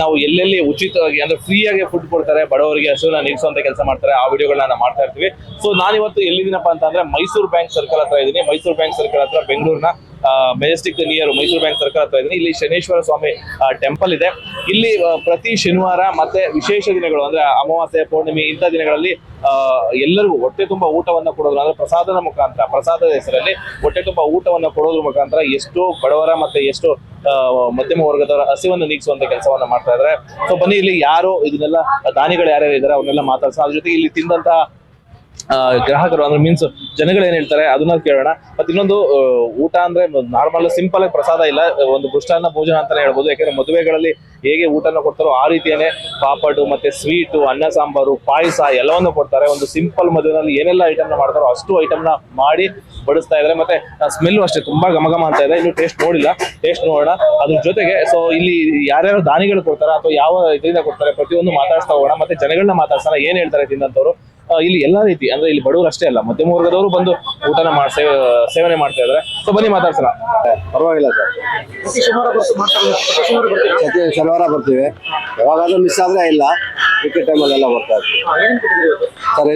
ನಾವು ಎಲ್ಲೆಲ್ಲಿ ಉಚಿತವಾಗಿ ಅಂದ್ರೆ ಫ್ರೀ ಆಗಿ ಫುಡ್ ಕೊಡ್ತಾರೆ ಬಡವರಿಗೆ ಹಸುವನ್ನ ನೀಗಿಸುವಂತ ಕೆಲಸ ಮಾಡ್ತಾರೆ ಆ ವಿಡಿಯೋಗಳನ್ನ ನಾವು ಮಾಡ್ತಾ ಇರ್ತೀವಿ. ಸೊ ನಾನಿವತ್ತು ಎಲ್ಲಿದ್ದೀನಪ್ಪ ಅಂತಂದ್ರೆ ಮೈಸೂರು ಬ್ಯಾಂಕ್ ಸರ್ಕಲ್ ಹತ್ರ ಇದ್ದೀನಿ. ಮೈಸೂರು ಬ್ಯಾಂಕ್ ಸರ್ಕಲ್ ಹತ್ರ ಬೆಂಗಳೂರಿನ Majestic near Mysuru bank circle ಹತ್ರ ಇದ್ದೀನಿ. ಇಲ್ಲಿ ಶನೇಶ್ವರ ಸ್ವಾಮಿ ಟೆಂಪಲ್ ಇದೆ. ಇಲ್ಲಿ ಪ್ರತಿ ಶನಿವಾರ ಮತ್ತೆ ವಿಶೇಷ ದಿನಗಳು ಅಂದ್ರೆ ಅಮಾವಾಸ್ಯೆ, ಪೌರ್ಣಿಮೆ ಇಂಥ ದಿನಗಳಲ್ಲಿ ಎಲ್ಲರಿಗೂ ಹೊಟ್ಟೆ ತುಂಬಾ ಊಟವನ್ನ ಕೊಡೋದು ಅಂದ್ರೆ ಪ್ರಸಾದದ ಮುಖಾಂತರ, ಪ್ರಸಾದದ ಹೆಸರಲ್ಲಿ ಹೊಟ್ಟೆ ತುಂಬಾ ಊಟವನ್ನ ಕೊಡೋದ್ರ ಮುಖಾಂತರ ಎಷ್ಟೋ ಬಡವರ ಮತ್ತೆ ಎಷ್ಟೋ ಮಧ್ಯಮ ವರ್ಗದವರ ಹಸಿವನ್ನು ನೀಗಿಸುವಂತ ಕೆಲಸವನ್ನ ಮಾಡ್ತಾ ಇದ್ದಾರೆ. ಸೊ ಬನ್ನಿ ಇಲ್ಲಿ ಯಾರು ಇದನ್ನೆಲ್ಲ ದಾನಿಗಳು ಯಾರ್ಯಾರು ಇದ್ದಾರೆ ಅವ್ರನ್ನೆಲ್ಲ ಮಾತಾಡ್ಸೋಣ. ಅದ್ರ ಜೊತೆಗೆ ಇಲ್ಲಿ ತಿಂದಂತ ಗ್ರಾಹಕರು ಅಂದ್ರೆ ಮೀನ್ಸ್ ಜನಗಳು ಏನ್ ಹೇಳ್ತಾರೆ ಅದನ್ನ ಕೇಳೋಣ. ಮತ್ತೆ ಇನ್ನೊಂದು ಊಟ ಅಂದ್ರೆ ನಾರ್ಮಲ್ ಸಿಂಪಲ್ ಆಗಿ ಪ್ರಸಾದ ಇಲ್ಲ, ಒಂದು ಮೃಷ್ಟಾನ್ನ ಭೋಜನ ಅಂತಾನೆ ಹೇಳ್ಬೋದು. ಯಾಕಂದ್ರೆ ಮದುವೆಗಳಲ್ಲಿ ಹೇಗೆ ಊಟನ ಕೊಡ್ತಾರೋ ಆ ರೀತಿಯೇ ಪಾಪಡು ಮತ್ತೆ ಸ್ವೀಟು, ಅನ್ನ ಸಾಂಬಾರು, ಪಾಯಸ ಎಲ್ಲವನ್ನು ಕೊಡ್ತಾರೆ. ಒಂದು ಸಿಂಪಲ್ ಮದುವೆನಲ್ಲಿ ಏನೆಲ್ಲ ಐಟಮ್ ನ ಮಾಡ್ತಾರೋ ಅಷ್ಟು ಐಟಮ್ ನ ಮಾಡಿ ಬಡಿಸ್ತಾ ಇದ್ದಾರೆ. ಮತ್ತೆ ಸ್ಮೆಲ್ ಅಷ್ಟೇ ತುಂಬಾ ಘಮ ಅಂತ ಇದೆ. ಇನ್ನು ಟೇಸ್ಟ್ ನೋಡಿಲ್ಲ, ಟೇಸ್ಟ್ ನೋಡೋಣ. ಅದ್ರ ಜೊತೆಗೆ ಸೊ ಇಲ್ಲಿ ಯಾರ್ಯಾರು ದಾನಿಗಳು ಕೊಡ್ತಾರೆ ಅಥವಾ ಯಾವ ಇದರಿಂದ ಕೊಡ್ತಾರೆ ಪ್ರತಿಯೊಂದು ಮಾತಾಡ್ತಾ ಹೋಗೋಣ. ಮತ್ತೆ ಜನಗಳನ್ನ ಮಾತಾಡ್ಸೋಣ, ಏನ್ ಹೇಳ್ತಾರೆ ತಿನ್ನಂತವ್ರು. ಇಲ್ಲಿ ಎಲ್ಲಾ ರೀತಿ ಅಂದ್ರೆ ಇಲ್ಲಿ ಬಡವರು ಅಷ್ಟೇ ಅಲ್ಲ, ಮಧ್ಯಮ ವರ್ಗದವರು ಬಂದು ಊಟನ ಸೇವನೆ ಮಾಡ್ತಾ ಇದಾರೆ. ಸೊ ಬನ್ನಿ ಮಾತಾಡ್ಸೋಣ. ಪರವಾಗಿಲ್ಲ ಸರ್, ಶನಿವಾರ ಬರ್ತೀವಿ. ಯಾವಾಗಾದ್ರೂ ಮಿಸ್ ಆದ್ರೆ ಇಲ್ಲ, ಮಿಕ್ಕ ಟೈಮಲ್ಲೆಲ್ಲ ಬರ್ತಾ ಇರ್ತೀವಿ ಸರ್.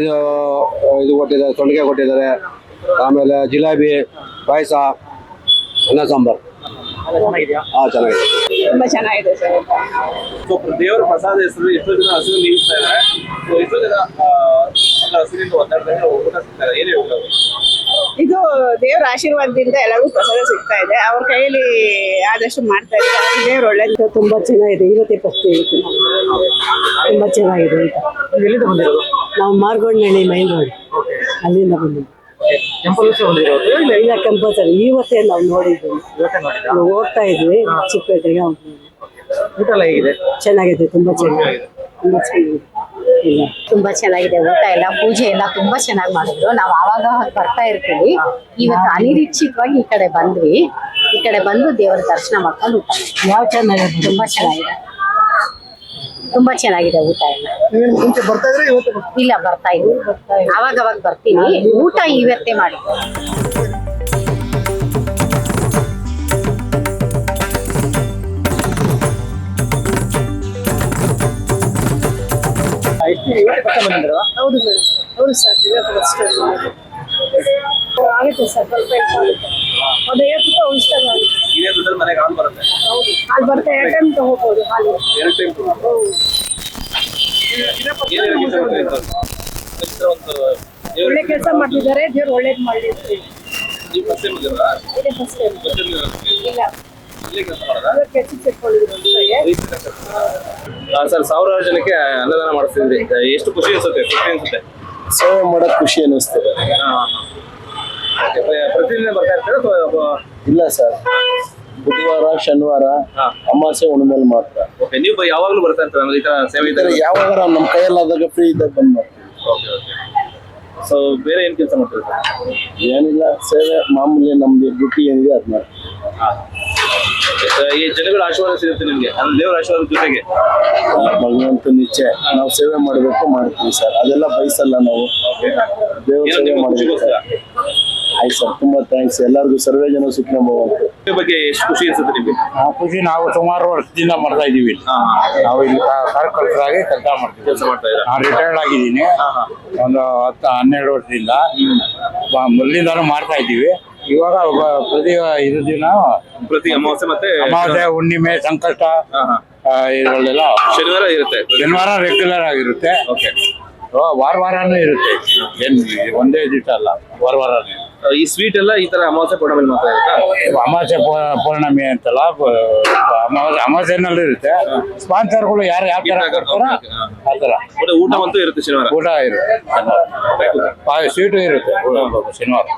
ಇದು ಕೊಟ್ಟಿದ್ದಾರೆ, ತೊಂಡಿಗೆ ಕೊಟ್ಟಿದ್ದಾರೆ, ಆಮೇಲೆ ಜಿಲೇಬಿ, ಪಾಯಸ, ಅನ್ನ ಸಾಂಬಾರು. ಚೆನ್ನಾಗಿದೆ, ತುಂಬಾ ಚೆನ್ನಾಗಿದೆ ಸರ್. ದೇವರ ಪ್ರಸಾದ ಹೆಸರು ಎಷ್ಟೋ ಜನ ಹಸಿರು ನೀಗಿಸ್ತಾ ಇದ್ದಾರೆ. ಎಷ್ಟೋ ಜನ ಹಸಿರಿಂದ ಒದ್ದಾಡ್ತಾರೆ, ಊಟ ಸಿಗ್ತಾರೆ. ಏನೇ ಇದು ದೇವರ ಆಶೀರ್ವಾದದಿಂದ ಎಲ್ಲರಿಗೂ ಪ್ರಸಾದ ಸಿಗ್ತಾ ಇದೆ. ಅವ್ರ ಕೈಯಲ್ಲಿ ಆದಷ್ಟು ಮಾಡ್ತಾ ಇದ್ದಾರೆ. ದೇವ್ರ ಒಳ್ಳೇದು. ತುಂಬಾ ಚೆನ್ನಾಗಿದೆ. ಇವತ್ತೇ ಫಸ್ಟ್ ಹೇಳ್ತೀನಿ, ತುಂಬಾ ಚೆನ್ನಾಗಿದೆ ಊಟ. ಎಲ್ಲಿಂದ ಬಂದಿರೋದು? ನಾವು ಮಾರ್ಗೋಡ್ನಹಳ್ಳಿ ಮೈನ್ ರೋಡ್, ಅಲ್ಲಿಂದ ಬಂದಿದ್ದೀವಿ. ಇಲ್ಲ ಕಂಪಲ್ಸರಿ ಇವತ್ತೇ ನಾವು ನೋಡಿದ್ವಿ, ನಾವು ಹೋಗ್ತಾ ಇದ್ವಿ ಚಿಕ್ಕಪೇಟೆಗೆ. ಊಟ ಎಲ್ಲ ಹೇಗಿದೆ? ಚೆನ್ನಾಗಿದೆ, ತುಂಬಾ ಚೆನ್ನಾಗಿದೆ, ತುಂಬಾ ಚೆನ್ನಾಗಿದೆ. ಇಲ್ಲ ತುಂಬಾ ಚೆನ್ನಾಗಿದೆ ಊಟ ಎಲ್ಲ, ಪೂಜೆ ಎಲ್ಲ ತುಂಬಾ ಚೆನ್ನಾಗಿ ಮಾಡಿದ್ರು. ನಾವು ಆವಾಗ ಬರ್ತಾ ಇರ್ತೀವಿ. ಇವತ್ತು ಅನಿರೀಕ್ಷಿತವಾಗಿ ಈ ಕಡೆ ಬಂದ್ವಿ. ಈ ಕಡೆ ಬಂದು ದೇವರ ದರ್ಶನ ಮಾಡ್ಕೊಂಡು ಊಟ ಯಾವ ಚೆನ್ನಾಗಿದೆ, ತುಂಬಾ ಚೆನ್ನಾಗಿದೆ, ತುಂಬಾ ಚೆನ್ನಾಗಿದೆ ಊಟ ಎಲ್ಲ. ಮುಂಚೆ ಬರ್ತಾ ಇದ್ರೆ ಇವತ್ತು ಇಲ್ಲ ಬರ್ತಾ ಇದ್ವಿ, ಅವಾಗ ಬರ್ತೀನಿ. ಊಟ ಇವತ್ತೇ ಮಾಡಿದ್ದು. ಹೌದು ಮೇಡಮ್, ಹೌದು ಸರ್. ಆಗುತ್ತೆ ಸರ್, ಸ್ವಲ್ಪ ಆಗುತ್ತೆ. ಅದು 50 ರೂಪಾಯಿ ಉಳಿಸ್ತಾರೆ. ಇದೇ ದುಡ್ಡಲ್ಲಿ ಮನೆಗೆ ಹಾಲು ಬರುತ್ತೆ. ಹೌದು, ಅಲ್ಲಿ ಬರ್ತಾ 2 ಟೈಮ್ ತಗೋಬಹುದು ಹಾಲು. 2 ಟೈಮ್ ಒಳ್ಳೆ ಕೆಲಸ ಮಾಡ್ತಿದ್ದಾರೆ. ದೇವ್ರು ಒಳ್ಳೇದು ಮಾಡಲಿ. ಸರ್, ಸಾವಿರಾರು ಜನಕ್ಕೆ ಅನ್ನದಾನ ಮಾಡಿಸ್ತಿದ್ರಿ, ಎಷ್ಟು ಖುಷಿ ಅನ್ಸುತ್ತೆ? ಸೇವೆ ಮಾಡೋದು ಖುಷಿ ಅನ್ನಿಸ್ತದೆ. ಪ್ರತಿದಿನ ಬರ್ತಾ ಇರ್ತಾರೆ? ಇಲ್ಲ ಸರ್, ಬುಧವಾರ, ಶನಿವಾರ, ಅಮಾವಾಸ್ಯೆ, ಹುಣ್ಣಿಮೆಲ್ ಮಾತ್ರ. ನೀವು ಯಾವಾಗ್ಲೂ ಬರ್ತಾ ಇರ್ತಾರೆ ಈ ತರ ಸೇವೆ? ಯಾವಾಗ ನಮ್ಮ ಕೈಯಲ್ಲಾದಾಗ ಫ್ರೀ ಇದ್ದಾಗ ಬಂದ್ ಮಾಡ್ತೀವಿ. ಸೊ ಬೇರೆ ಏನ್ ಕೆಲಸ ಮಾಡ್ತೀವಿ? ಏನಿಲ್ಲ, ಸೇವೆ ಮಾಮೂಲಿ, ನಮ್ದು ಡ್ಯೂಟಿ ಏನಿದೆ ಅದ್ ಮಾಡ್ತೀವಿ. ಈ ಜನಗಳ ಆಶೀರ್ವಾದ ಸಿಗುತ್ತೆ ನಿಮ್ಗೆ, ಅಂದ್ರೆ ದೇವರ ಆಶೀರ್ವಾದ ಜೊತೆಗೆ ಭಗವಂತನ ಇಚ್ಛೆ, ನಾವು ಸೇವೆ ಮಾಡಬೇಕು, ಮಾಡ್ತೀವಿ ಸರ್. ಅದೆಲ್ಲ ಬಯಸಲ್ಲ ನಾವು, ದೇವ್ರ ಸೇವೆ ಮಾಡಬೇಕು. ಆಯ್ತು ಸರ್, ತುಂಬಾ ಥ್ಯಾಂಕ್ಸ್ ಎಲ್ಲರಿಗೂ. ಸರ್ವೇ ಜನ ಸುಖಿನೋ ಭವಂತು. ಬಗ್ಗೆ ಎಷ್ಟು ಖುಷಿ ಅನ್ಸುತ್ತೆ ನಿಮ್ಗೆ? ಖುಷಿ, ನಾವು ಸುಮಾರು ವರ್ಷದಿಂದ ಮಾಡ್ತಾ ಇದೀವಿ. ನಾವು ಇಲ್ಲಿ ಕಾರ್ಯಕರ್ತರಾಗಿ ಕೆಲಸ ಮಾಡ್ತಾ ಇದ್ದೀವಿ. ನಾನು ರಿಟೈರ್ಡ್ ಆಗಿದ್ದೀನಿ ಒಂದು 10-12 ವರ್ಷದಿಂದ. ಮೊದಲಿಂದಾನು ಮಾಡ್ತಾ ಇದ್ದೀವಿ. ಇವಾಗ ಪ್ರತಿ ಅಮಾವಾಸ್ಯೆ ಮತ್ತೆ ಅಮಾವಾಸ್ಯೆ, ಹುಣ್ಣಿಮೆ, ಸಂಕಷ್ಟ ಇದರಲ್ಲೆಲ್ಲ ಶನಿವಾರ ಇರುತ್ತೆ. ಶನಿವಾರ ರೆಗ್ಯುಲರ್ ಆಗಿರುತ್ತೆ. ವಾರನೂ ಇರುತ್ತೆ. ಏನ್ ಒಂದೇ ದಿವಸ ಅಲ್ಲ, ವಾರನೇ. ಈ ಸ್ವೀಟ್ ಎಲ್ಲ ಈ ತರ ಅಮಾವಾಸ್ಯೆ ಪೌರ್ಣಮಿ ಮಾತ್ರ ಇರುತ್ತಾ? ಅಮಾವಾಸ್ಯೆ ಪೌರ್ಣಮಿ ಅಂತಲ್ಲ, ಅಮಾವಾಸ್ಯೆನಲ್ಲೂ ಇರುತ್ತೆ. ಸ್ಪಾನ್ಸರ್ಗಳು ಯಾರು ಯಾವ ತರ ಆ ತರ ಊಟ ಅಂತೂ ಇರುತ್ತೆ. ಶನಿವಾರ ಊಟ ಇರುತ್ತೆ, ಸ್ವೀಟು ಇರುತ್ತೆ ಶನಿವಾರ.